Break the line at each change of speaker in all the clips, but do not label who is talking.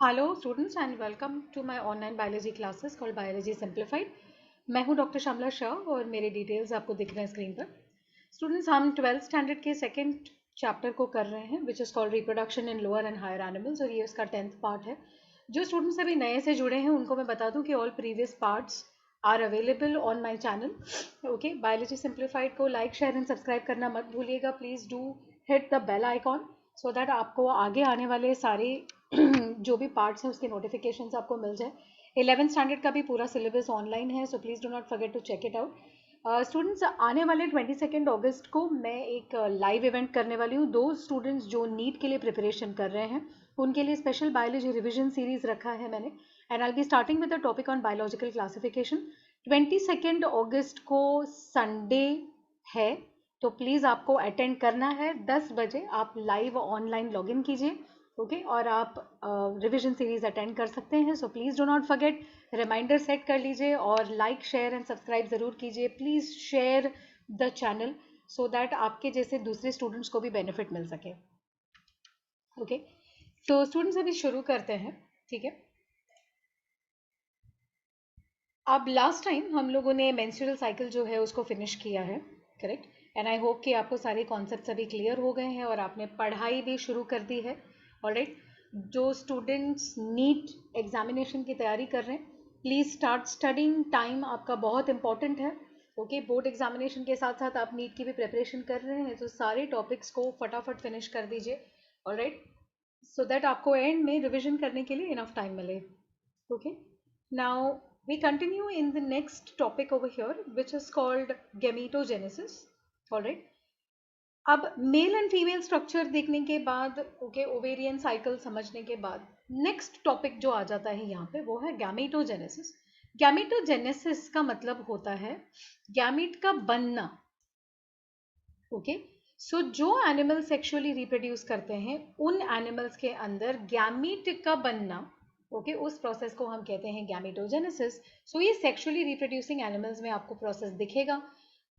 Hello students and welcome to my online biology classes called biology simplified. मैं हूं doctor Shyamala Shah और मेरे details आपको दिख रहे हैं स्क्रीन पर। स्टूडेंट्स, हम 12th स्टैंडर्ड के सेकंड चैप्टर को कर रहे हैं which is called reproduction in lower and higher animals और ये उसका 10th पार्ट है। जो स्टूडेंट्स अभी नए से जुड़े हैं उनको मैं बता दूं कि all previous parts are available on my channel. Okay, biology simplified को लाइक शेयर एंड सब्सक्राइब करना मत भूलिएगा। Please do hit the bell icon so that आपको आगे आने वाले सारे जो भी पार्ट्स हैं उसके नोटिफिकेशंस आपको मिल जाए। 11th स्टैंडर्ड का भी पूरा सिलेबस ऑनलाइन है, so please do not forget to check it out. Students, आने वाले 22 अगस्त को मैं एक लाइव इवेंट करने वाली हूँ। दो स्टूडेंट्स जो नीट के लिए प्रिपरेशन कर रहे हैं उनके लिए स्पेशल बायोलॉजी रिविजन सीरीज रखा है मैंने, and I be starting with the topic on biological classification. 22 को संडे है, तो प्लीज़ आपको अटेंड करना है। 10 बजे आप लाइव ऑनलाइन लॉगिन कीजिए, ओके, और आप रिविजन सीरीज अटेंड कर सकते हैं। So please do not forget, reminder set कर लीजिए और लाइक शेयर एंड सब्सक्राइब ज़रूर कीजिए। Please share the channel so that आपके जैसे दूसरे स्टूडेंट्स को भी बेनिफिट मिल सके। ओके, तो स्टूडेंट्स अभी शुरू करते हैं, ठीक है। अब लास्ट टाइम हम लोगों ने मेंस्ट्रुअल साइकिल जो है उसको फिनिश किया है, करेक्ट, एंड आई होप कि आपको सारे कॉन्सेप्ट्स अभी क्लियर हो गए हैं और आपने पढ़ाई भी शुरू कर दी है। ऑलराइट, जो स्टूडेंट्स नीट एग्जामिनेशन की तैयारी कर रहे हैं प्लीज़ स्टार्ट स्टडिंग। टाइम आपका बहुत इंपॉर्टेंट है। ओके, बोर्ड एग्जामिनेशन के साथ साथ आप नीट की भी प्रिपरेशन कर रहे हैं तो सारे टॉपिक्स को फटाफट फिनिश कर दीजिए। ऑलराइट, सो दैट आपको एंड में रिविजन करने के लिए इनफ टाइम मिले। Okay, now we continue in the next topic over here, which is called gametogenesis. All right. अब मेल एंड फीमेल स्ट्रक्चर देखने के बाद, ओके, ओवेरियन साइकिल समझने के बाद नेक्स्ट टॉपिक जो आ जाता है यहाँ पे वो है गैमेटोजेनेसिस। गैमेटोजेनेसिस का मतलब होता है गैमीट का बनना। ओके, सो जो एनिमल सेक्सुअली रिप्रोड्यूस करते हैं उन एनिमल्स के अंदर गैमीट का बनना, ओके, उस प्रोसेस को हम कहते हैं गैमेटोजेनेसिस। सो ये सेक्सुअली रिप्रोड्यूसिंग एनिमल्स में आपको प्रोसेस दिखेगा।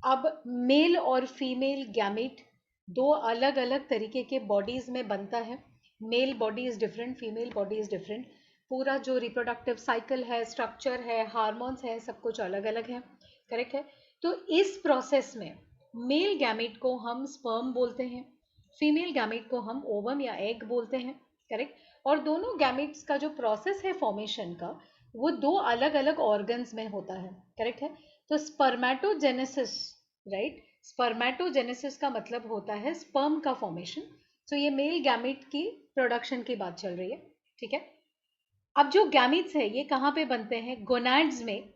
अब मेल और फीमेल गैमीट दो अलग अलग तरीके के बॉडीज में बनता है। Male body is different, female body is different. पूरा जो रिप्रोडक्टिव साइकिल है, स्ट्रक्चर है, हार्मोन्स है, सब कुछ अलग अलग है, करेक्ट है। तो इस प्रोसेस में मेल गैमेट को हम स्पर्म बोलते हैं, फीमेल गैमेट को हम ओवम या एग बोलते हैं, करेक्ट। और दोनों गैमेट्स का जो प्रोसेस है फॉर्मेशन का वो दो अलग अलग ऑर्गन्स में होता है, करेक्ट है। तो स्पर्मेटोजेनेसिस, राइट, स्पर्मेटोजेनेसिस का मतलब होता है स्पर्म का फॉर्मेशन। तो ये मेल गैमेट की प्रोडक्शन की बात चल रही है, ठीक है। अब जो गैमेट्स है ये कहाँ पे बनते हैं? गोनाड्स में।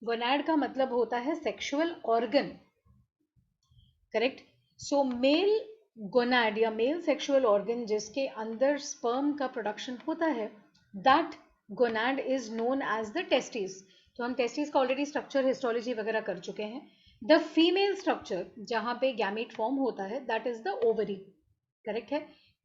गोनाड का मतलब होता है sexual organ, correct. So male gonad या मेल सेक्सुअल ऑर्गन जिसके अंदर स्पर्म का प्रोडक्शन होता है, that gonad is known as the testis. तो हम टेस्टिस का ऑलरेडी स्ट्रक्चर, हिस्टोलॉजी वगैरह कर चुके हैं। द फीमेल स्ट्रक्चर जहां पे गैमेट फॉर्म होता है that is the ovary, correct है।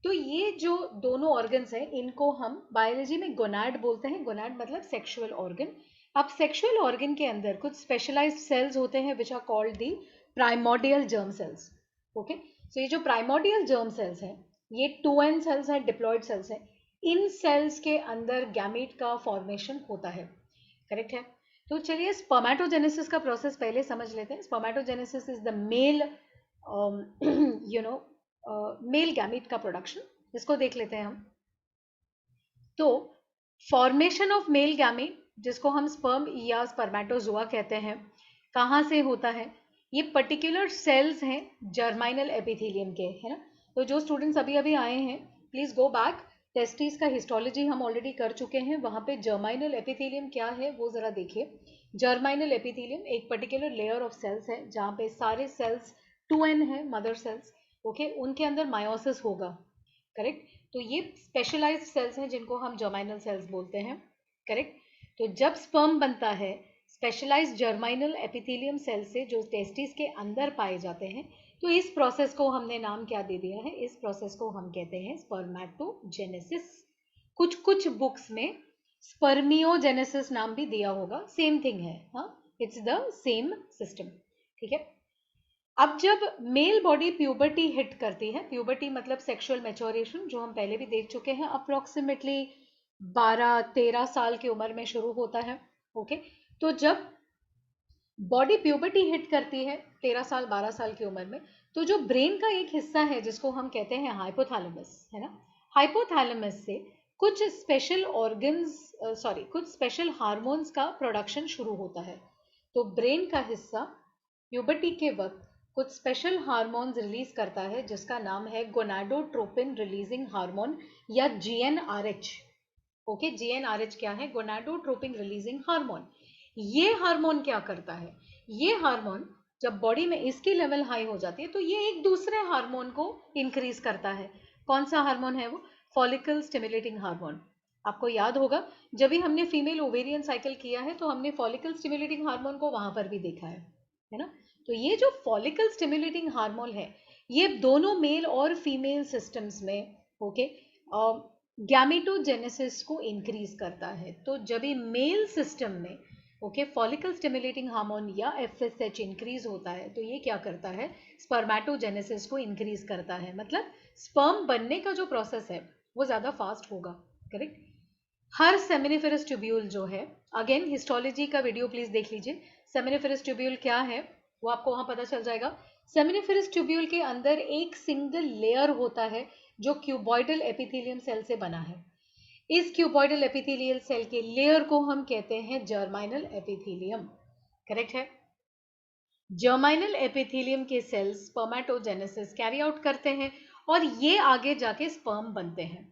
तो ये जो दोनों ऑर्गन्स हैं इनको हम बायोलॉजी में गोनाड बोलते हैं। गोनाड मतलब सेक्सुअल ऑर्गन। अब सेक्सुअल ऑर्गन के अंदर कुछ स्पेशलाइज्ड सेल्स होते हैं which are called the primordial germ cells. Okay, so ये जो प्राइमोडियल जर्म सेल्स हैं ये 2n सेल्स हैं, डिप्लॉयड सेल्स हैं। इन सेल्स के अंदर गैमेट का फॉर्मेशन होता है, करेक्ट है। तो चलिए स्पर्मेटोजेनेसिस का प्रोसेस पहले समझ लेते हैं। Spermatogenesis is the male male gamete का प्रोडक्शन, इसको देख लेते हैं हम। तो फॉर्मेशन ऑफ मेल गैमेट जिसको हम स्पर्म या स्पर्मेटोजोआ कहते हैं, कहाँ से होता है? ये पर्टिकुलर सेल्स हैं जर्माइनल एपिथेलियम के, है ना। तो जो स्टूडेंट्स अभी अभी आए हैं प्लीज गो बैक, टेस्टिस का हिस्टोलॉजी हम ऑलरेडी कर चुके हैं, वहां पे जर्माइनल एपिथेलियम क्या है वो जरा देखिए। जर्माइनल एपिथेलियम एक पर्टिकुलर लेयर ऑफ सेल्स है जहाँ पे सारे सेल्स 2n है, मदर सेल्स, ओके, उनके अंदर मायोसिस होगा, करेक्ट। तो ये स्पेशलाइज्ड सेल्स हैं जिनको हम जर्माइनल सेल्स बोलते हैं, करेक्ट। तो जब स्पर्म बनता है स्पेशलाइज्ड जर्माइनल एपिथेलियम सेल से जो टेस्टिस के अंदर पाए जाते हैं, तो इस प्रोसेस को हमने नाम क्या दे दिया है? इस प्रोसेस को हम कहते हैं स्पर्मेटोजेनेसिस। कुछ कुछ बुक्स में स्पर्मियोजेनेसिस नाम भी दिया होगा, सेम थिंग है, हाँ, इट्स द सेम सिस्टम, ठीक है। अब जब मेल बॉडी प्यूबर्टी हिट करती है, प्यूबर्टी मतलब सेक्सुअल मैच्योरेशन, जो हम पहले भी देख चुके हैं, अप्रोक्सीमेटली 12-13 साल की उम्र में शुरू होता है। ओके, तो जब बॉडी प्यूबर्टी हिट करती है 13 साल 12 साल की उम्र में, तो जो ब्रेन का एक हिस्सा है जिसको हम कहते हैं हाइपोथैलेमस, है ना, हाइपोथैलेमस से कुछ स्पेशल ऑर्गन्स, कुछ स्पेशल हार्मोन्स का प्रोडक्शन शुरू होता है। तो ब्रेन का हिस्सा प्यूबर्टी के वक्त कुछ स्पेशल हार्मोन्स रिलीज करता है जिसका नाम है गोनाडोट्रोपिन रिलीजिंग हार्मोन या GnRH। ओके, GnRH क्या है? Gonadotropin releasing hormone. ये हार्मोन क्या करता है? ये हार्मोन जब बॉडी में इसकी लेवल हाई हो जाती है तो ये एक दूसरे हार्मोन को इंक्रीज करता है। कौन सा हार्मोन है वो? Follicle stimulating hormone. आपको याद होगा जब भी हमने फीमेल ओवेरियन साइकिल किया है तो हमने फॉलिकल स्टिमुलेटिंग हार्मोन को वहां पर भी देखा है ना। तो ये जो फॉलिकल स्टिमुलेटिंग हार्मोन है ये दोनों मेल और फीमेल सिस्टम्स में, ओके, गैमेटोजेनेसिस को इंक्रीज करता है। तो जब भी मेल सिस्टम में, ओके, फॉलिकल स्टिमुलेटिंग हार्मोन या FSH इंक्रीज होता है तो ये क्या करता है? स्पर्मेटोजेनेसिस को इंक्रीज करता है। मतलब स्पर्म बनने का जो प्रोसेस है वो ज्यादा फास्ट होगा। करेक्ट। हर सेमिनिफेरस ट्यूब्यूल जो है, अगेन हिस्टोलॉजी का वीडियो प्लीज देख लीजिए, सेमिनिफेरस ट्यूब्यूल क्या है वो आपको वहां पता चल जाएगा। सेमिनिफेरस ट्यूब्यूल के अंदर एक सिंगल लेयर होता है जो क्यूबॉइडल एपिथेलियम सेल से बना है। इस क्यूबॉइडल एपिथेलियल सेल के लेयर को हम कहते हैं जर्माइनल एपिथेलियम। करेक्ट है। जर्माइनल एपिथेलियम के सेल्स स्पर्मेटोजेनेसिस कैरी आउट करते हैं और ये आगे जाके स्पर्म बनते हैं।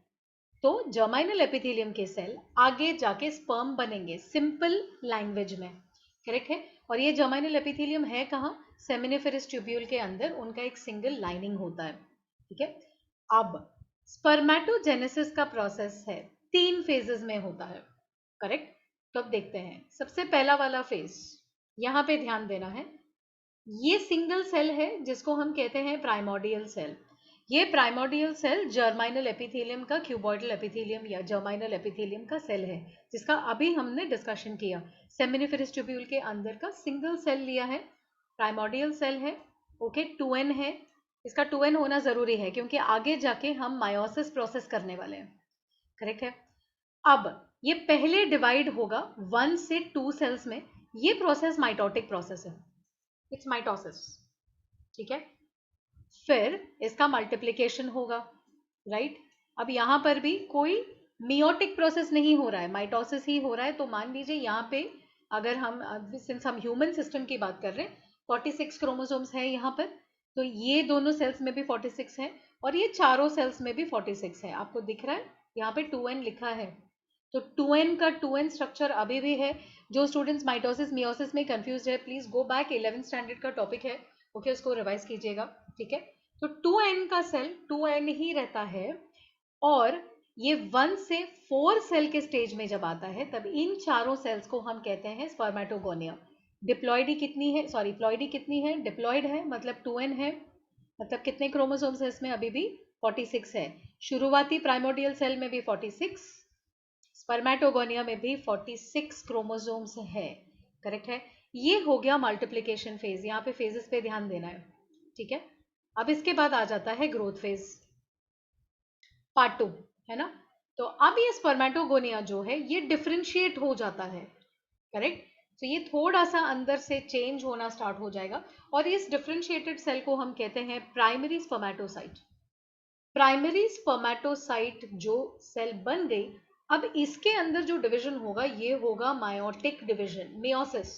तो जर्माइनल एपिथेलियम के सेल आगे जाके स्पर्म बनेंगे, सिंपल लैंग्वेज में। करेक्ट है। और ये जर्माइनल एपिथेलियम है कहाँ? सेमिनिफेरस ट्यूब्यूल के अंदर उनका एक सिंगल लाइनिंग होता है। ठीक है। अब स्पर्मेटोजेनेसिस का प्रोसेस है 3 फेजेस में होता है। करेक्ट। तो अब देखते हैं सबसे पहला वाला फेज, यहां पे ध्यान देना है। ये सिंगल सेल है जिसको हम कहते हैं प्राइमोर्डियल सेल। ये प्राइमोर्डियल सेल जर्माइनल एपिथेलियम का क्यूबॉइडल एपिथेलियम या जर्माइनल एपिथेलियम का सेल है जिसका अभी हमने डिस्कशन किया। सेमिनिफेरस ट्यूब्यूल के अंदर का सिंगल सेल लिया है, प्राइमोर्डियल सेल है। ओके, 2n है। इसका 2n होना जरूरी है क्योंकि आगे जाके हम मायोसिस प्रोसेस करने वाले हैं। करेक्ट है। अब ये पहले डिवाइड होगा 1 से 2 सेल्स में। ये प्रोसेस माइटोटिक प्रोसेस है, इट्स माइटोसिस। ठीक है। फिर इसका मल्टीप्लिकेशन होगा, राइट। अब यहां पर भी कोई मियोटिक प्रोसेस नहीं हो रहा है, माइटोसिस ही हो रहा है। तो मान लीजिए यहाँ पे अगर हम, सिंस हम ह्यूमन सिस्टम की बात कर रहे हैं, 46 क्रोमोसोम्स है यहाँ पर। तो ये दोनों सेल्स में भी 46 है और ये चारों सेल्स में भी 46 है। आपको दिख रहा है यहाँ पे 2n लिखा है। तो 2n का 2n स्ट्रक्चर अभी भी है। जो स्टूडेंट्स माइटोसिस मियोसिस में कंफ्यूज है please go back, 11th standard का टॉपिक है, ओके, उसको रिवाइज कीजिएगा। ठीक है। तो 2n का सेल 2n ही रहता है और ये 1 से 4 सेल के स्टेज में जब आता है तब इन चारों सेल्स को हम कहते हैं स्पर्मेटोगोनिया। डिप्लॉइडी कितनी है, सॉरी प्लॉइडी कितनी है? डिप्लॉइड है, मतलब 2n है। मतलब कितने क्रोमोसोम्स है इसमें? अभी भी 46 है। शुरुआती प्राइमोर्डियल सेल में भी 46, स्पर्मेटोगोनिया में भी 46 क्रोमोसोम्स है। करेक्ट है। ये हो गया मल्टीप्लिकेशन फेज। यहाँ पे फेजेस पे ध्यान देना है। ठीक है। अब इसके बाद आ जाता है ग्रोथ फेज, पार्ट 2, है ना। तो अब ये स्पर्मेटोगोनिया जो है ये डिफरेंशिएट हो जाता है। करेक्ट। तो ये थोड़ा सा अंदर से चेंज होना स्टार्ट हो जाएगा और इस डिफरेंशिएटेड सेल को हम कहते हैं प्राइमरी स्पर्मेटोसाइट। प्राइमरी स्पर्मेटोसाइट जो सेल बन गई, अब इसके अंदर जो डिवीजन होगा ये होगा मायोटिक डिवीजन, मियोसिस।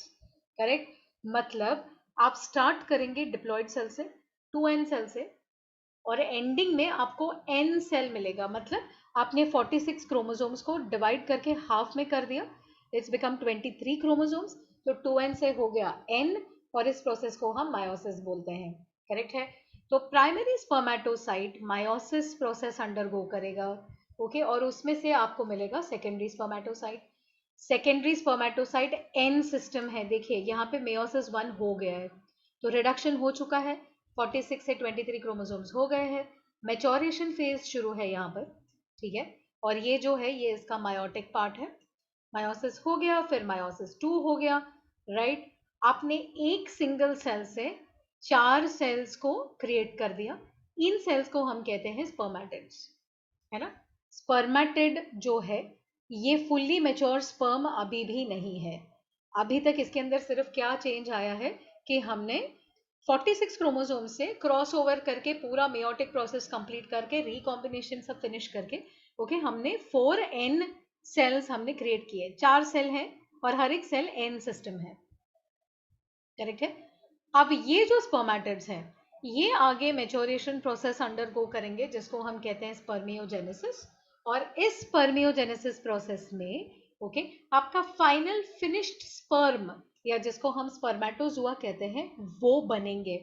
करेक्ट। मतलब आप स्टार्ट करेंगे डिप्लॉइड सेल से, 2n सेल से, और एंडिंग में आपको n सेल मिलेगा। मतलब आपने 46 क्रोमोसोम्स को डिवाइड करके हाफ में कर दिया, इट्स बिकम 23 क्रोमोसोम्स। तो 2n से हो गया n और इस प्रोसेस को हम मायोसिस बोलते हैं। करेक्ट है। तो primary spermatocyte meiosis process undergo करेगा, ओके, और उसमें से आपको मिलेगा secondary spermatocyte. Secondary spermatocyte n system है। देखिए यहाँ पे मेयोसिस 1 हो गया है तो रिडक्शन हो चुका है, 46 से 23 क्रोमोसोम्स हो गए हैं, मैच्योरेशन फेज शुरू है यहाँ पर। ठीक है। और ये जो है ये इसका मायोटिक पार्ट है। मायोसिस हो गया, फिर मायोसिस 2 हो गया, राइट। आपने एक सिंगल सेल से 4 सेल्स को क्रिएट कर दिया। इन सेल्स को हम कहते हैं स्पर्मेटिड्स, है ना। स्पर्मेटिड जो है ये फुल्ली मैच्योर स्पर्म अभी भी नहीं है। अभी तक इसके अंदर सिर्फ क्या चेंज आया है कि हमने 46 क्रोमोसोम से क्रॉस ओवर करके पूरा मेयोटिक प्रोसेस कंप्लीट करके रिकॉम्बिनेशन सब फिनिश करके ओके हमने 4n सेल्स हमने क्रिएट किए। 4 सेल हैं और हर एक सेल n सिस्टम है, करेक्ट है। अब ये जो स्पर्मेटिड्स हैं ये आगे मेच्योरेशन प्रोसेस अंडरगो करेंगे जिसको हम कहते हैं स्पर्मियोजेनेसिस। और इस स्पर्मियोजेनेसिस प्रोसेस में ओके आपका फाइनल फिनिश्ड स्पर्म या जिसको हम स्पर्मेटोजुआ कहते हैं वो बनेंगे,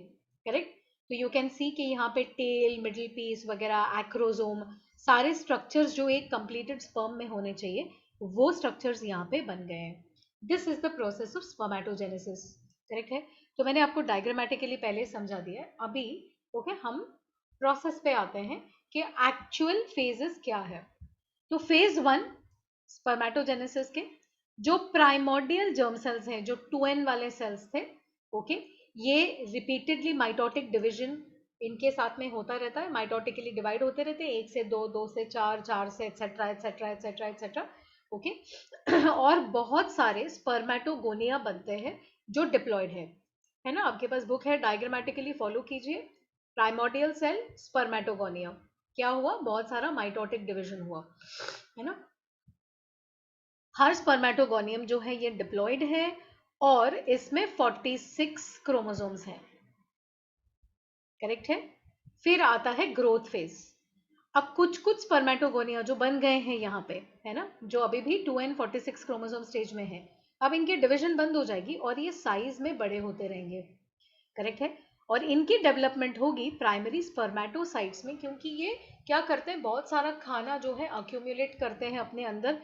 करेक्ट। तो यू कैन सी कि यहाँ पे टेल, मिडिल पीस वगैरह, एक्रोजोम, सारे स्ट्रक्चर्स जो एक कंप्लीटेड स्पर्म में होने चाहिए वो स्ट्रक्चर्स यहाँ पे बन गए हैं। This is the process of spermatogenesis, correct है। तो मैंने आपको डायग्रामेटिकली पहले समझा दिया है। अभी ओके हम प्रोसेस पे आते हैं कि एक्चुअल फेजेस क्या है। तो फेज 1 स्पर्मेटोजेनेसिस के जो प्राइमोर्डियल जर्म सेल्स हैं, जो 2n वाले सेल्स थे ओके ये रिपीटेडली माइटोटिक डिवीजन इनके साथ में होता रहता है, माइटोटिकली डिवाइड होते रहते हैं, 1 से 2, 2 से 4, 4 से etcetera etcetera etcetera etcetera okay और बहुत सारे स्पर्मेटोगोनिया बनते हैं जो डिप्लॉयड है ना। आपके पास बुक है, डायग्रामेटिकली फॉलो कीजिए। प्राइमोर्डियल सेल, स्पर्मेटोगोनिया, क्या हुआ, बहुत सारा माइटोटिक डिवीजन हुआ है ना। हर स्पर्मेटोगोनियम जो है ये डिप्लॉयड है और इसमें 46 क्रोमोसोम्स हैं, करेक्ट है। फिर आता है ग्रोथ फेज। अब कुछ कुछ स्पर्मेटोगोनिया जो बन गए हैं यहाँ पे है ना, जो अभी भी 2n 46 क्रोमोसोम स्टेज में है, अब इनकी डिवीजन बंद हो जाएगी और ये साइज में बड़े होते रहेंगे, करेक्ट है। और इनकी डेवलपमेंट होगी प्राइमरी स्पर्मेटोसाइट्स में, क्योंकि ये क्या करते हैं, बहुत सारा खाना जो है अक्यूमुलेट करते हैं अपने अंदर,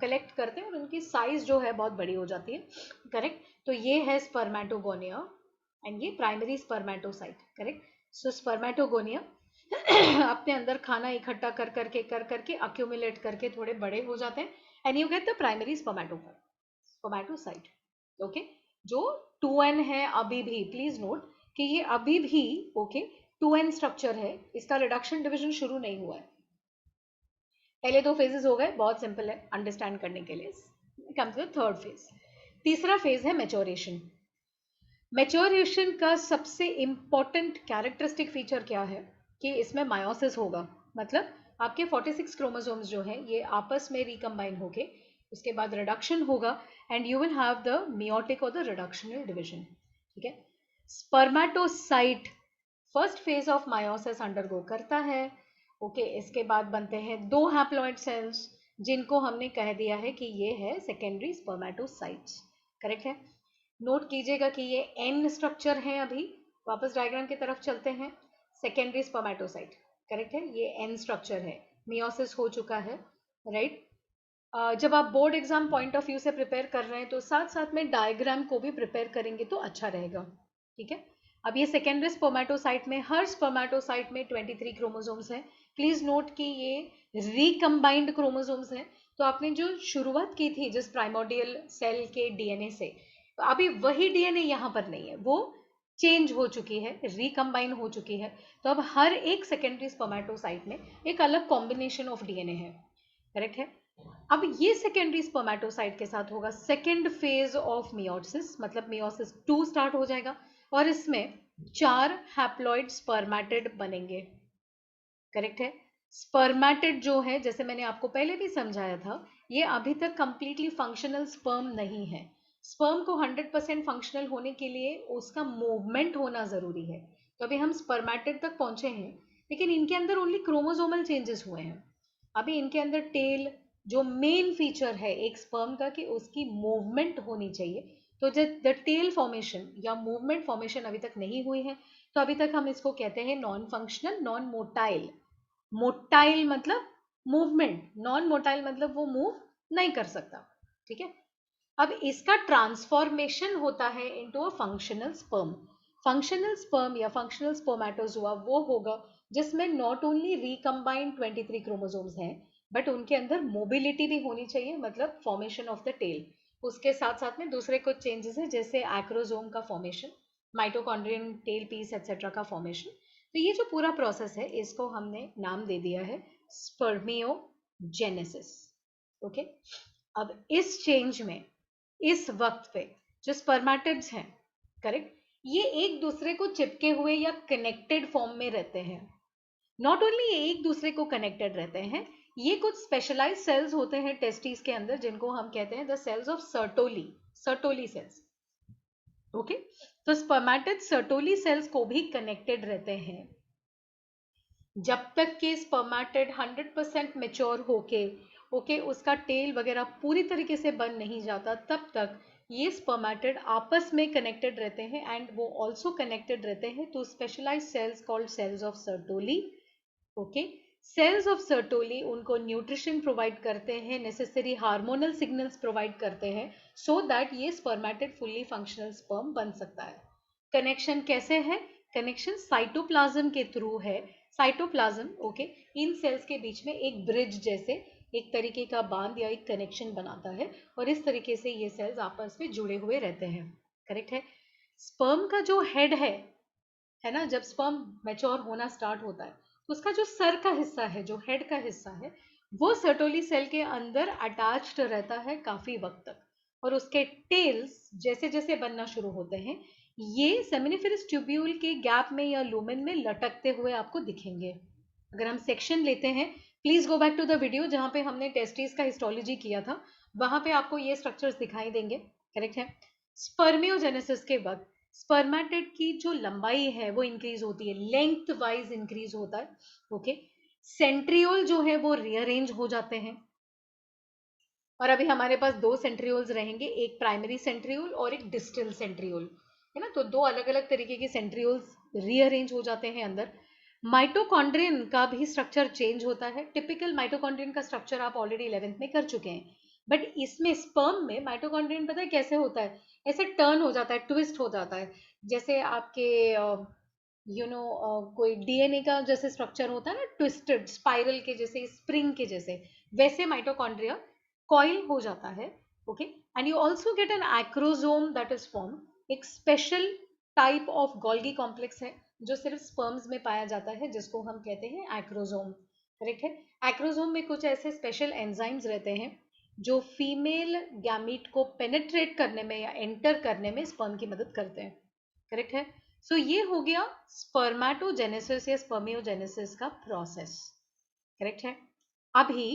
कलेक्ट करते हैं और उनकी साइज जो है बहुत बड़ी हो जाती है, करेक्ट। तो ये है स्पर्मेटोगोनिया एंड ये प्राइमरी स्पर्मेटोसाइट, करेक्ट। सो स्पर्मेटोगोनिया अपने अंदर खाना इकट्ठा कर करके अक्यूमुलेट करके थोड़े बड़े हो जाते हैं and you get the primary spermatocyte okay. जो 2n है अभी भी, प्लीज नोट कि ये अभी भी ओके 2n स्ट्रक्चर है, इसका रिडक्शन डिवीजन शुरू नहीं हुआ है। पहले 2 फेजेस हो गए, बहुत सिंपल है अंडरस्टैंड करने के लिए। Come to the third phase. तीसरा फेज है मैच्योरेशन। मैच्योरेशन का सबसे इंपॉर्टेंट कैरेक्टरिस्टिक फीचर क्या है कि इसमें मायोसिस होगा, मतलब आपके 46 क्रोमोसोम्स जो हैं ये आपस में रिकम्बाइन होके उसके बाद रिडक्शन होगा and you will have the meiotic और द रिडक्शनल डिवीजन, ठीक है। Spermatocyte first phase of meiosis undergo करता है ओके इसके बाद बनते हैं 2 हैप्लॉइड सेल्स जिनको हमने कह दिया है कि ये है सेकेंडरी स्पर्मेटोसाइट्स, करेक्ट है। नोट कीजिएगा कि ये एन स्ट्रक्चर है। अभी वापस डायग्राम की तरफ चलते हैं। सेकेंडरी स्पर्मेटोसाइट, करेक्ट है, ये एन स्ट्रक्चर है, मियोसिस हो चुका है, राइट। जब आप board exam point of view से प्रिपेयर कर रहे हैं तो साथ साथ में डायग्राम को भी प्रिपेयर करेंगे तो अच्छा रहेगा, ठीक है। अब ये सेकेंडरी स्पर्मेटोसाइट में, हर स्पर्मेटोसाइट में 23 क्रोमोसोम्स हैं। प्लीज नोट कि ये रिकम्बाइंड क्रोमोसोम्स हैं। तो आपने जो शुरुआत की थी जिस प्राइमोर्डियल सेल के डीएनए से, तो अभी वही डीएनए यहाँ पर नहीं है, वो चेंज हो चुकी है, रिकम्बाइन हो चुकी है। तो अब हर एक सेकेंडरी स्पर्मेटोसाइट में एक अलग कॉम्बिनेशन ऑफ डीएनए है, करेक्ट है। अब ये सेकेंडरी स्पर्मेटोसाइट के साथ होगा सेकेंड फेज ऑफ मियोसिस, मतलब मियोसिस 2 स्टार्ट हो जाएगा और इसमें 4 हैप्लॉइड स्पर्मेटिड बनेंगे, करेक्ट है। स्पर्मेटिड जो है, जैसे मैंने आपको पहले भी समझाया था, ये अभी तक कंप्लीटली फंक्शनल स्पर्म नहीं है। स्पर्म को 100% फंक्शनल होने के लिए उसका मूवमेंट होना जरूरी है। तो अभी हम स्पर्मेटिड तक पहुंचे हैं, लेकिन इनके अंदर ओनली क्रोमोसोमल चेंजेस हुए हैं। अभी इनके अंदर टेल जो मेन फीचर है एक स्पर्म का कि उसकी मूवमेंट होनी चाहिए, तो द टेल फॉर्मेशन या मूवमेंट फॉर्मेशन अभी तक नहीं हुई है। तो अभी तक हम इसको कहते हैं non functional, non motile. Motile मतलब मूवमेंट, नॉन मोटाइल मतलब वो मूव नहीं कर सकता, ठीक है। अब इसका ट्रांसफॉर्मेशन होता है into a functional sperm. Functional sperm या फंक्शनल स्पर्मेटोजोआ वो होगा जिसमें नॉट ओनली रिकम्बाइंड 23 क्रोमोसोम्स हैं बट उनके अंदर मोबिलिटी भी होनी चाहिए, मतलब फॉर्मेशन ऑफ द टेल। उसके साथ साथ में दूसरे कुछ चेंजेस है जैसे एक्रोजोम का formation, mitochondrion tail piece etcetera का फॉर्मेशन। तो ये जो पूरा प्रोसेस है इसको हमने नाम दे दिया है स्पर्मियोजेनेसिस, ओके। अब इस चेंज में, इस वक्त पे जो स्पर्मेटिड्स हैं, करेक्ट, ये एक दूसरे को चिपके हुए या कनेक्टेड फॉर्म में रहते हैं। नॉट ओनली ये एक दूसरे को कनेक्टेड रहते हैं, ये कुछ स्पेशलाइज सेल्स होते हैं टेस्टिस के अंदर जिनको हम कहते हैं the cells of Sertoli, Sertoli cells. Okay, तो स्पर्मेटिड सर्टोली सेल्स को भी कनेक्टेड रहते हैं। जब तक कि स्पर्मेटिड 100% मेच्योर होके ओके उसका टेल वगैरह पूरी तरीके से बन नहीं जाता, तब तक ये स्पर्मेटिड आपस में कनेक्टेड रहते हैं एंड वो ऑल्सो कनेक्टेड रहते हैं to specialise cells called cells of Sertoli. Okay, cells of Sertoli उनको न्यूट्रिशन प्रोवाइड करते हैं, नेसेसरी हार्मोनल सिग्नल्स प्रोवाइड करते हैं सो दैट ये स्पर्मेटिड फुल्ली फंक्शनल स्पर्म बन सकता है। कनेक्शन कैसे है? कनेक्शन साइटोप्लाज्म के थ्रू है। साइटोप्लाज्म ओके इन सेल्स के बीच में एक ब्रिज जैसे एक तरीके का बांध या एक कनेक्शन बनाता है और इस तरीके से ये सेल्स आपस में जुड़े हुए रहते हैं। करेक्ट है। स्पर्म का जो हेड है ना, जब स्पर्म मैच्योर होना स्टार्ट होता है तो उसका जो सर का हिस्सा है, जो हेड का हिस्सा है, वो सर्टोली सेल के अंदर अटैच्ड रहता है काफी वक्त तक, और उसके टेल्स जैसे जैसे बनना शुरू होते हैं ये सेमिनिफेरस ट्यूब्यूल के गैप में या लूमेन में लटकते हुए आपको दिखेंगे। अगर हम सेक्शन लेते हैं, please go back to the video जहां पे हमने टेस्टिस का हिस्टोलॉजी किया था, वहां पे आपको ये स्ट्रक्चर्स दिखाई देंगे। करेक्ट है। स्पर्मियोजेनेसिस के वक्त स्पर्मेटिड की जो लंबाई है वो इंक्रीज होती है, लेंथ वाइज इंक्रीज होता है। ओके, सेंट्रियोल जो है वो रीअरेंज हो जाते हैं, और अभी हमारे पास दो सेंट्रियोल्स रहेंगे, एक प्राइमरी सेंट्रियोल और एक डिस्टल सेंट्रियोल, है ना, तो दो अलग अलग तरीके के सेंट्रियोल्स रीअरेंज हो जाते हैं अंदर। माइटोकॉन्ड्रियन का भी स्ट्रक्चर चेंज होता है। टिपिकल माइटोकॉन्ड्रियन का स्ट्रक्चर आप ऑलरेडी 11th में कर चुके हैं, बट इसमें स्पर्म में माइटोकॉन्ड्रियन पता है कैसे होता है? ऐसे टर्न हो जाता है, ट्विस्ट हो जाता है, जैसे आपके कोई डीएनए का जैसे स्ट्रक्चर होता है ना, ट्विस्टेड स्पाइरल के जैसे, स्प्रिंग के जैसे, वैसे माइटोकॉन्ड्रिया कॉइल हो जाता है। Okay, and you also get an acrosome that is form. एक special type of Golgi complex है जो सिर्फ स्पर्म्स में पाया जाता है, जिसको हम कहते हैं एक्रोजोम। करेक्ट है। एक्रोजोम में कुछ ऐसे स्पेशल एंजाइम्स रहते हैं जो फीमेल गैमीट को पेनेट्रेट करने में या एंटर करने में स्पर्म की मदद करते हैं। करेक्ट है। सो ये हो गया स्पर्मेटोजेनेसिस या स्पर्मियोजेनेसिस का प्रोसेस। करेक्ट है। अभी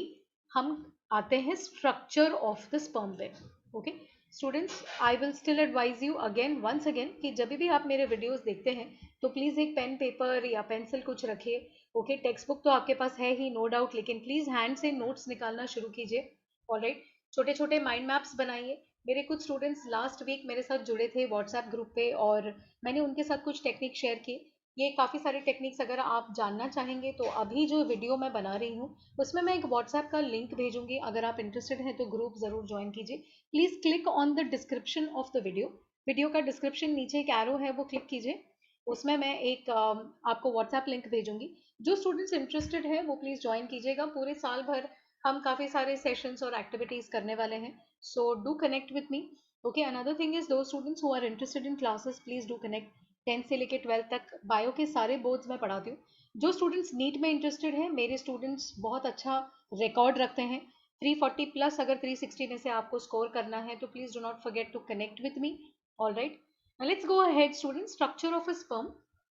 हम आते हैं स्ट्रक्चर ऑफ द स्पर्म पे। Okay students, I will still advise you again once again कि जब भी आप मेरे वीडियोस देखते हैं तो प्लीज एक पेन पेपर या पेंसिल कुछ रखिए। ओके, टेक्स्ट बुक तो आपके पास है ही नो डाउट, लेकिन प्लीज हैंड से नोट्स निकालना शुरू कीजिए। ऑलराइट, छोटे छोटे माइंड मैप्स बनाइए। मेरे कुछ स्टूडेंट्स लास्ट वीक मेरे साथ जुड़े थे व्हाट्सएप ग्रुप पे और मैंने उनके साथ कुछ टेक्निक शेयर की। ये काफ़ी सारे टेक्निक्स अगर आप जानना चाहेंगे तो अभी जो वीडियो मैं बना रही हूँ उसमें मैं एक व्हाट्सएप का लिंक भेजूंगी, अगर आप इंटरेस्टेड हैं तो ग्रुप ज़रूर ज्वाइन कीजिए। Please click on the description of the video. Video का डिस्क्रिप्शन नीचे एक एरो है, वो क्लिक कीजिए, उसमें मैं एक आपको व्हाट्सएप लिंक भेजूंगी। जो स्टूडेंट्स इंटरेस्टेड है वो प्लीज़ ज्वाइन कीजिएगा। पूरे साल भर हम काफ़ी सारे सेशंस और एक्टिविटीज़ करने वाले हैं, so do connect with me. Okay, another thing is those students who are interested in classes please do connect. 10th से लेकर 12th तक बायो के सारे बोर्ड्स में पढ़ाती हूँ। जो स्टूडेंट्स नीट में इंटरेस्टेड हैं, मेरे स्टूडेंट्स बहुत अच्छा रिकॉर्ड रखते हैं, 340 प्लस, अगर 360 में से आपको स्कोर करना है तो please do not forget to connect with me. All right, let's go ahead student. Structure of a sperm,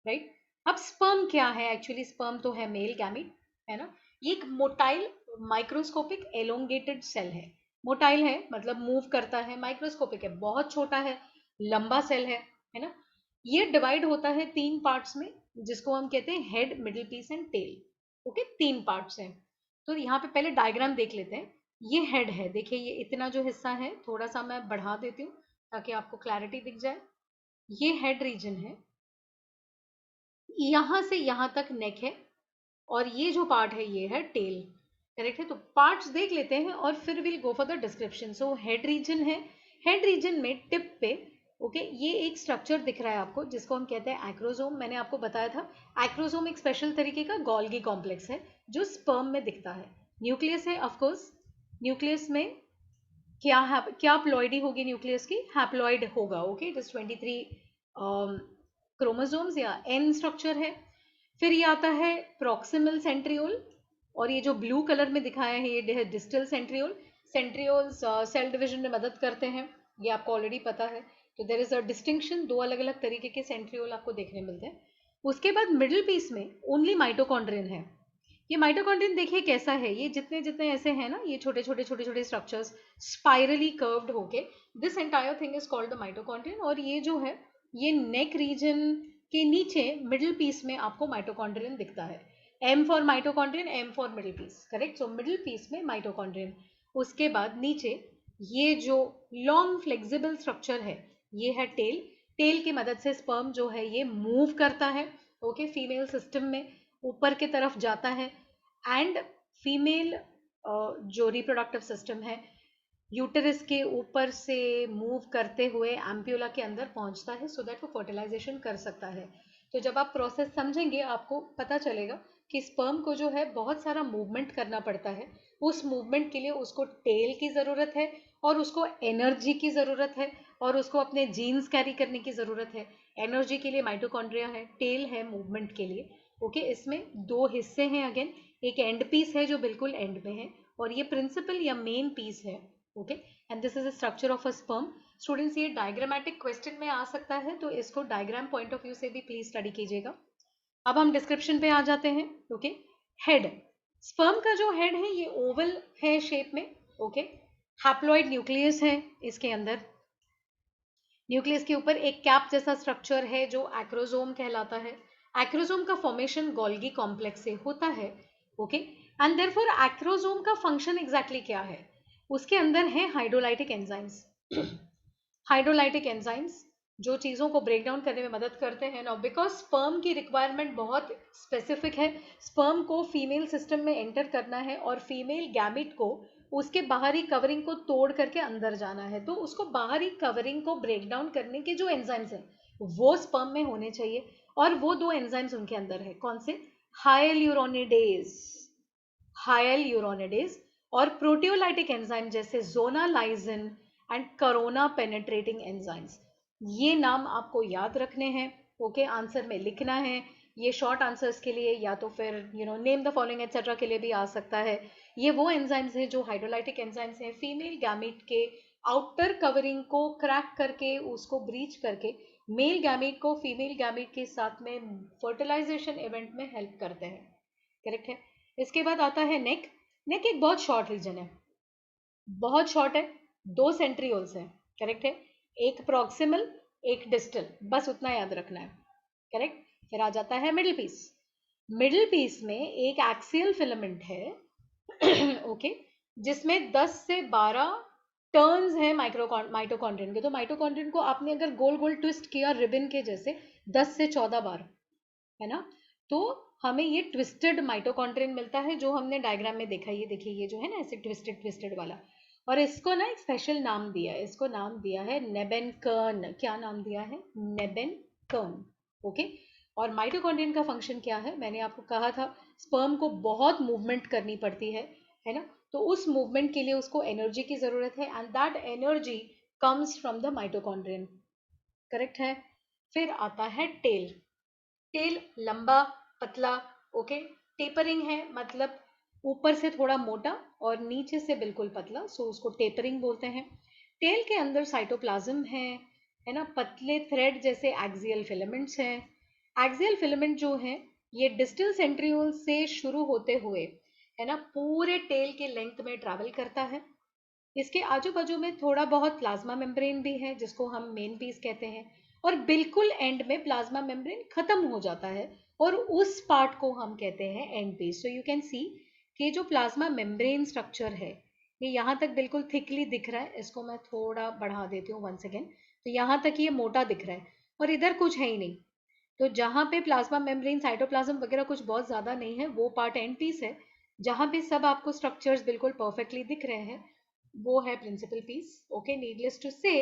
right. अब स्पर्म क्या है? एक्चुअली स्पर्म तो है मेल गैमीट, है ना। ये एक मोटाइल माइक्रोस्कोपिक एलोंगेटेड सेल है। मोटाइल है मतलब मूव करता है, माइक्रोस्कोपिक है बहुत छोटा है, लंबा सेल है ना। ये डिवाइड होता है तीन पार्ट्स में, जिसको हम कहते हैं head, middle piece and tail. Okay, तीन पार्ट्स हैं। तो यहाँ पे पहले डायग्राम देख लेते हैं। ये हेड है, देखिए ये इतना जो हिस्सा है, थोड़ा सा मैं बढ़ा देती हूँ ताकि आपको क्लैरिटी दिख जाए। ये हेड रीजन है, यहाँ से यहाँ तक नेक है, और ये जो पार्ट है ये है टेल। करेक्ट है। तो पार्ट्स देख लेते हैं और फिर will go for the description. So head region है, हेड रीजन में टिप पे ओके ये एक स्ट्रक्चर दिख रहा है आपको जिसको हम कहते हैं एक्रोजोम। मैंने आपको बताया था एक्रोजोम एक स्पेशल तरीके का गोल्गी कॉम्प्लेक्स है जो स्पर्म में दिखता है। न्यूक्लियस है ऑफकोर्स, न्यूक्लियस में क्या प्लॉइडी होगी न्यूक्लियस की? हैप्लॉइड होगा। ओके, इट इज 23 क्रोमोसोम्स या एन स्ट्रक्चर है। फिर ये आता है प्रॉक्सिमल सेंट्रियोल, और ये जो ब्लू कलर में दिखाया है ये है distal centriole. Centrioles cell division में मदद करते हैं, ये आपको ऑलरेडी पता है। तो देर इज अ डिस्टिंक्शन, दो अलग अलग तरीके के सेंट्रियोल आपको देखने मिलते हैं। उसके बाद मिडिल पीस में ओनली माइटोकॉन्ड्रियन है। ये माइटोकॉन्ड्रियन देखिए कैसा है, ये जितने जितने ऐसे हैं ना, ये छोटे छोटे छोटे छोटे स्ट्रक्चर्स स्पाइरली कर्व्ड होके, this entire thing is called the mitochondrion. और ये जो है ये नेक रीजन के नीचे मिडिल पीस में आपको माइटोकॉन्ड्रियन दिखता है। M for mitochondrion, M for middle piece, correct. So middle piece में माइटोकॉन्ड्रियन। उसके बाद नीचे ये जो लॉन्ग फ्लेक्सिबल स्ट्रक्चर है ये है टेल। टेल की मदद से स्पर्म जो है ये मूव करता है, ओके, फीमेल सिस्टम में ऊपर की तरफ जाता है। एंड फीमेल जो रिप्रोडक्टिव सिस्टम है यूटेरस के ऊपर से मूव करते हुए एम्प्यूला के अंदर पहुंचता है, सो दैट वो फर्टिलाइजेशन कर सकता है। तो जब आप प्रोसेस समझेंगे आपको पता चलेगा कि स्पर्म को जो है बहुत सारा मूवमेंट करना पड़ता है। उस मूवमेंट के लिए उसको टेल की ज़रूरत है, और उसको एनर्जी की ज़रूरत है, और उसको अपने जीन्स कैरी करने की ज़रूरत है। एनर्जी के लिए माइटोकॉन्ड्रिया है, टेल है मूवमेंट के लिए, ओके। इसमें दो हिस्से हैं अगेन, एक एंड पीस है जो बिल्कुल एंड में है, और ये प्रिंसिपल या मेन पीस है, okay. And this is a structure of a sperm. Students ये डायग्रामेटिक क्वेश्चन में आ सकता है, तो इसको डायग्राम पॉइंट ऑफ व्यू से भी प्लीज स्टडी कीजिएगा। अब हम डिस्क्रिप्शन पे आ जाते हैं, ओके। हेड, स्पर्म का जो हेड है ये ओवल है शेप में, ओके। हैप्लॉइड न्यूक्लियस है इसके अंदर। न्यूक्लियस के ऊपर एक कैप जैसा स्ट्रक्चर है जो एक्रोसोम कहलाता है। एक्रोसोम का फॉर्मेशन गोल्गी कॉम्प्लेक्स से होता है, ओके। एंड देयरफॉर एक्रोसोम का फंक्शन एग्जैक्टली क्या है, उसके अंदर है हाइड्रोलाइटिक एंजाइम्स। हाइड्रोलाइटिक एंजाइम्स जो चीज़ों को ब्रेक डाउन करने में मदद करते हैं। नाउ बिकॉज स्पर्म की रिक्वायरमेंट बहुत स्पेसिफिक है, स्पर्म को फीमेल सिस्टम में एंटर करना है और फीमेल गैमिट को उसके बाहरी कवरिंग को तोड़ करके अंदर जाना है, तो उसको बाहरी कवरिंग को ब्रेक डाउन करने के जो एंजाइम्स हैं वो स्पर्म में होने चाहिए। और वो दो एंजाइम्स उनके अंदर है, कौन से, हाइलुरोनिडेज, हाइलुरोनिडेज, और प्रोटियोलाइटिक एंजाइम जैसे जोनालाइजिन एंड करोना पेनेट्रेटिंग एंजाइम्स। ये नाम आपको याद रखने हैं, ओके, आंसर में लिखना है। ये शॉर्ट आंसर्स के लिए या तो फिर नेम द फॉलोइंग एटसेट्रा के लिए भी आ सकता है। ये वो एंजाइम्स हैं जो हाइड्रोलाइटिक एंजाइम्स हैं, फीमेल गैमीट के आउटर कवरिंग को क्रैक करके उसको ब्रीच करके मेल गैमीट को फीमेल गैमीट के साथ में फर्टिलाइजेशन इवेंट में हेल्प करते हैं, करेक्ट है। इसके बाद आता है नेक। नेक एक बहुत शॉर्ट रीजन है, बहुत शॉर्ट है, दो सेंट्रियोल्स हैं, करेक्ट है, एक प्रॉक्सिमल एक डिस्टल, बस उतना याद रखना है, करेक्ट। फिर आ जाता है मिडिल पीस। मिडिल पीस में एक एक्सियल फिलामेंट है, ओके, जिसमें 10 से 12 टर्न्स हैं माइटोकॉन्ड्रियन के। तो माइटोकॉन्ड्रियन को आपने अगर गोल गोल ट्विस्ट किया रिबन के जैसे 10 से 14 बार, है ना, तो हमें ये ट्विस्टेड माइटोकॉन्ड्रियन मिलता है जो हमने डायग्राम में देखा। ये देखिए, ये जो है ना ऐसे ट्विस्टेड ट्विस्टेड वाला, और इसको ना एक स्पेशल नाम दिया है, इसको नाम दिया है नेबेनकर्न। क्या नाम दिया है, नेबेनकर्न, ओके। और माइटोकॉन्ड्रियन का फंक्शन क्या है, मैंने आपको कहा था स्पर्म को बहुत मूवमेंट करनी पड़ती है ना, तो उस मूवमेंट के लिए उसको एनर्जी की जरूरत है, and that energy comes from the mitochondrion, correct है। फिर आता है टेल। टेल लंबा पतला, ओके, टेपरिंग है, मतलब ऊपर से थोड़ा मोटा और नीचे से बिल्कुल पतला, सो उसको टेपरिंग बोलते हैं। टेल के अंदर साइटोप्लाज्म है ना, पतले थ्रेड जैसे एक्सियल फिलामेंट्स हैं। एक्सियल फिलामेंट जो है ये डिस्टल सेंट्रियोल से शुरू होते हुए, है ना, पूरे टेल के लेंथ में ट्रैवल करता है। इसके आजू बाजू में थोड़ा बहुत प्लाज्मा मेम्ब्रेन भी है जिसको हम मेन पीस कहते हैं, और बिल्कुल एंड में प्लाज्मा मेम्ब्रेन खत्म हो जाता है और उस पार्ट को हम कहते हैं end piece. So you can see कि जो प्लाज्मा मेम्ब्रेन स्ट्रक्चर है ये यहाँ तक बिल्कुल थिकली दिख रहा है, इसको मैं थोड़ा बढ़ा देती हूँ वंस अगेन, तो यहाँ तक ये मोटा दिख रहा है और इधर कुछ है ही नहीं। तो जहाँ पे प्लाज्मा मेम्ब्रेन साइटोप्लाज्म वगैरह कुछ बहुत ज़्यादा नहीं है वो पार्ट एंड पीस है। जहाँ पे सब आपको स्ट्रक्चर्स बिल्कुल परफेक्टली दिख रहे हैं वो है principal piece, okay. Needless to say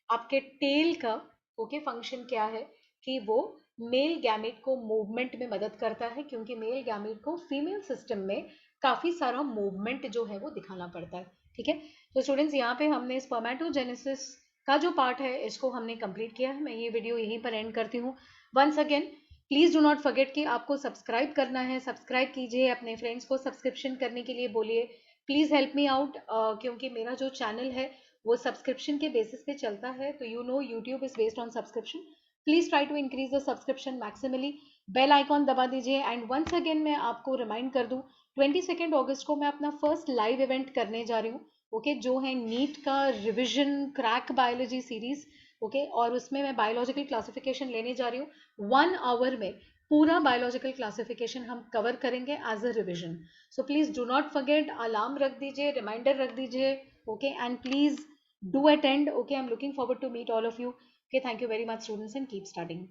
आपके टेल का ओके फंक्शन क्या है कि वो मेल गैमेट को मूवमेंट में मदद करता है, क्योंकि मेल गैमेट को फीमेल सिस्टम में काफ़ी सारा मूवमेंट जो है वो दिखाना पड़ता है, ठीक है। तो स्टूडेंट्स यहाँ पे हमने स्पर्मेटोजेनेसिस का जो पार्ट है इसको हमने कंप्लीट किया है। मैं ये वीडियो यहीं पर एंड करती हूँ। Once again please do not forget कि आपको सब्सक्राइब करना है, सब्सक्राइब कीजिए, अपने फ्रेंड्स को सब्सक्रिप्शन करने के लिए बोलिए, प्लीज़ हेल्प मी आउट, क्योंकि मेरा जो चैनल है वो सब्सक्रिप्शन के बेसिस पे चलता है, तो you know YouTube is based on subscription. Please try to increase the subscription maximally. Bell icon दबा दीजिए. एंड वंस अगेन मैं आपको रिमाइंड कर दूं, 22 अगस्त को मैं अपना फर्स्ट लाइव इवेंट करने जा रही हूँ. ओके, जो है नीट का revision crack biology series. Okay, और उसमें मैं बायोलॉजिकल क्लासिफिकेशन लेने जा रही हूँ. 1 आवर में पूरा बायोलॉजिकल क्लासिफिकेशन हम कवर करेंगे as a revision. So please do not forget, alarm रख दीजिए, रिमाइंडर रख दीजिए. Okay, and please do attend. Okay, I am looking forward to meet all of you. Okay, thank you very much, students, and keep studying.